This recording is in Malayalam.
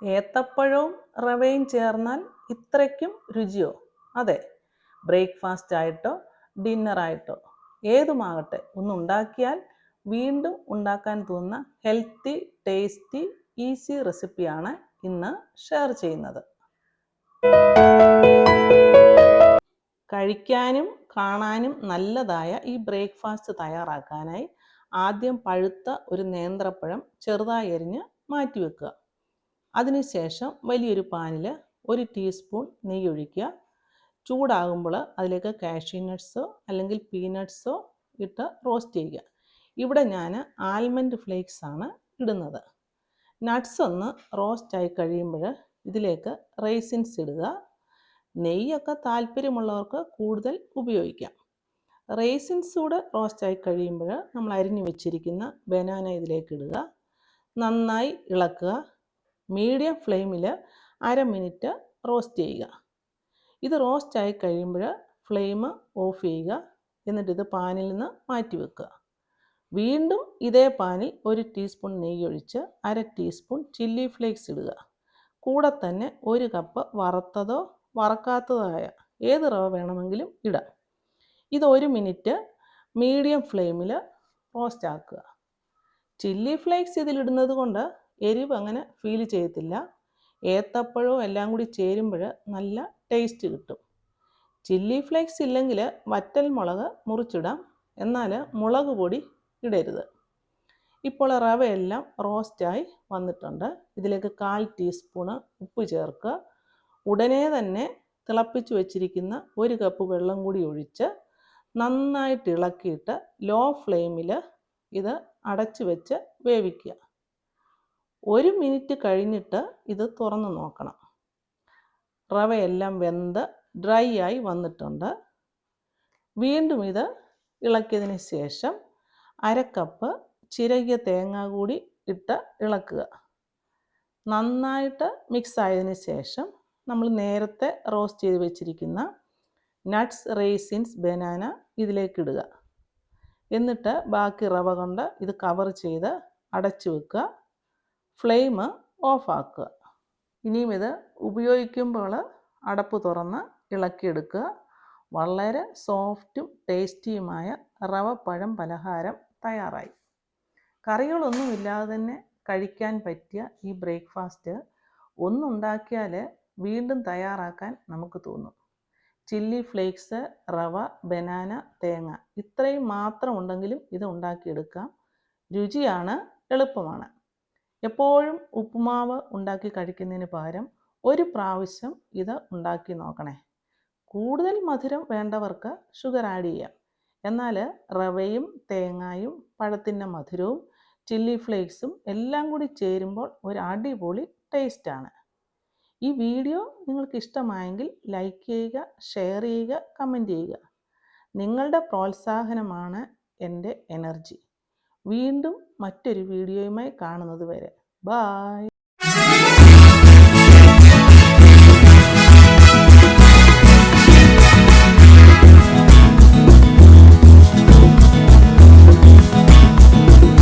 ഏത്തപ്പഴവും റവയും ചേർന്നാൽ ഇത്രയ്ക്കും രുചിയോ? അതെ, ബ്രേക്ക്ഫാസ്റ്റ് ആയിട്ടോ ഡിന്നറായിട്ടോ ഏതുമാകട്ടെ ഒന്നുണ്ടാക്കിയാൽ വീണ്ടും ഉണ്ടാക്കാൻ തോന്നുന്ന ഹെൽത്തി, ടേസ്റ്റി, ഈസി റെസിപ്പിയാണ് ഇന്ന് ഷെയർ ചെയ്യുന്നത്. കഴിക്കാനും കാണാനും നല്ലതായ ഈ ബ്രേക്ക്ഫാസ്റ്റ് തയ്യാറാക്കാനായി ആദ്യം പഴുത്ത ഒരു നേന്ത്രപ്പഴം ചെറുതായി അരിഞ്ഞ് മാറ്റിവെക്കുക. അതിനുശേഷം വലിയൊരു പാനിൽ 1 ടീസ്പൂൺ നെയ്യ് ഒഴിക്കുക. ചൂടാകുമ്പോൾ അതിലേക്ക് കാഷ്യൂ നട്ട്സോ അല്ലെങ്കിൽ പീനട്ട്സോ ഇട്ട് റോസ്റ്റ് ചെയ്യുക. ഇവിടെ ഞാൻ ആൽമണ്ട് ഫ്ലേക്സ് ആണ് ഇടുന്നത്. നട്ട്സ് ഒന്ന് റോസ്റ്റായി കഴിയുമ്പോൾ ഇതിലേക്ക് റൈസിൻസ് ഇടുക. നെയ്യൊക്കെ താല്പര്യമുള്ളവർക്ക് കൂടുതൽ ഉപയോഗിക്കാം. റൈസിൻസ് കൂടെ റോസ്റ്റായി കഴിയുമ്പോൾ നമ്മൾ അരിഞ്ഞു വെച്ചിരിക്കുന്ന ബനാന ഇതിലേക്ക് ഇടുക. നന്നായി ഇളക്കുക. മീഡിയം ഫ്ലെയിമിൽ 1/2 മിനിറ്റ് റോസ്റ്റ് ചെയ്യുക. ഇത് റോസ്റ്റായി കഴിയുമ്പോൾ ഫ്ലെയിം ഓഫ് ചെയ്യുക. എന്നിട്ട് ഇത് പാനിൽ നിന്ന് മാറ്റി വെക്കുക. വീണ്ടും ഇതേ പാനിൽ 1 ടീസ്പൂൺ നെയ്യ് ഒഴിച്ച് 1/2 ടീസ്പൂൺ ചില്ലി ഫ്ലേക്സ് ഇടുക. കൂടെ തന്നെ 1 കപ്പ് വറുത്തതോ വറക്കാത്തതോ ആയ ഏത് റവ വേണമെങ്കിലും ഇടാം. ഇത് 1 മിനിറ്റ് മീഡിയം ഫ്ലെയിമിൽ റോസ്റ്റ് ആക്കുക. ചില്ലി ഫ്ലേക്സ് ഇതിലിടുന്നത് കൊണ്ട് എരിവ് അങ്ങനെ ഫീൽ ചെയ്യത്തില്ല. ഏത്തപ്പഴവും എല്ലാം കൂടി ചേരുമ്പോൾ നല്ല ടേസ്റ്റ് കിട്ടും. ചില്ലി ഫ്ലേക്സ് ഇല്ലെങ്കിൽ വറ്റൽ മുളക് മുറിച്ചിടാം, എന്നാൽ മുളക് പൊടി ഇടരുത്. ഇപ്പോൾ റവയെല്ലാം റോസ്റ്റായി വന്നിട്ടുണ്ട്. ഇതിലേക്ക് 1/4 ടീസ്പൂണ് ഉപ്പ് ചേർക്കുക. ഉടനെ തന്നെ തിളപ്പിച്ച് വെച്ചിരിക്കുന്ന 1 കപ്പ് വെള്ളം കൂടി ഒഴിച്ച് നന്നായിട്ട് ഇളക്കിയിട്ട് ലോ ഫ്ലെയിമിൽ ഇത് അടച്ചു വെച്ച് വേവിക്കുക. 1 മിനിറ്റ് കഴിഞ്ഞിട്ട് ഇത് തുറന്ന് നോക്കണം. റവയെല്ലാം വെന്ത് ഡ്രൈ ആയി വന്നിട്ടുണ്ട്. വീണ്ടും ഇത് ഇളക്കിയതിന് ശേഷം 1/2 കപ്പ് ചിരകിയ തേങ്ങ കൂടി ഇട്ട് ഇളക്കുക. നന്നായിട്ട് മിക്സ് ആയതിന് ശേഷം നമ്മൾ നേരത്തെ റോസ്റ്റ് ചെയ്ത് വെച്ചിരിക്കുന്ന നട്ട്സ്, റൈസിൻസ്, ബനാന ഇതിലേക്ക് ഇടുക. എന്നിട്ട് ബാക്കി റവ കൊണ്ട് ഇത് കവർ ചെയ്ത് അടച്ചു വെക്കുക. ഫ്ലെയിം ഓഫ് ആക്കുക. ഇനിയും ഇത് ഉപയോഗിക്കുമ്പോൾ അടപ്പ് തുറന്ന് ഇളക്കിയെടുക്കുക. വളരെ സോഫ്റ്റും ടേസ്റ്റിയുമായ റവ പഴം പലഹാരം തയ്യാറായി. കറികളൊന്നുമില്ലാതെ തന്നെ കഴിക്കാൻ പറ്റിയ ഈ ബ്രേക്ക്ഫാസ്റ്റ് ഒന്നുണ്ടാക്കിയാൽ വീണ്ടും തയ്യാറാക്കാൻ നമുക്ക് തോന്നും. ചില്ലി ഫ്ലേക്സ്, റവ, ബനാന, തേങ്ങ ഇത്രയും മാത്രം ഉണ്ടെങ്കിലും ഇത് ഉണ്ടാക്കിയെടുക്കാം. രുചിയാണ്, എളുപ്പമാണ്. എപ്പോഴും ഉപ്പുമാവ് ഉണ്ടാക്കി കഴിക്കുന്നതിന് പകരം ഒരു പ്രാവശ്യം ഇത് ഉണ്ടാക്കി നോക്കണേ. കൂടുതൽ മധുരം വേണ്ടവർക്ക് ഷുഗർ ആഡ് ചെയ്യാം. എന്നാൽ റവയും തേങ്ങയും പഴത്തിൻ്റെ മധുരവും ചില്ലി ഫ്ലേക്സും എല്ലാം കൂടി ചേരുമ്പോൾ ഒരു അടിപൊളി ടേസ്റ്റാണ്. ഈ വീഡിയോ നിങ്ങൾക്ക് ഇഷ്ടമായെങ്കിൽ ലൈക്ക് ചെയ്യുക, ഷെയർ ചെയ്യുക, കമൻറ്റ് ചെയ്യുക. നിങ്ങളുടെ പ്രോത്സാഹനമാണ് എൻ്റെ എനർജി. വീണ്ടും മറ്റൊരു വീഡിയോയുമായി കാണുന്നത് വരെ ബൈ.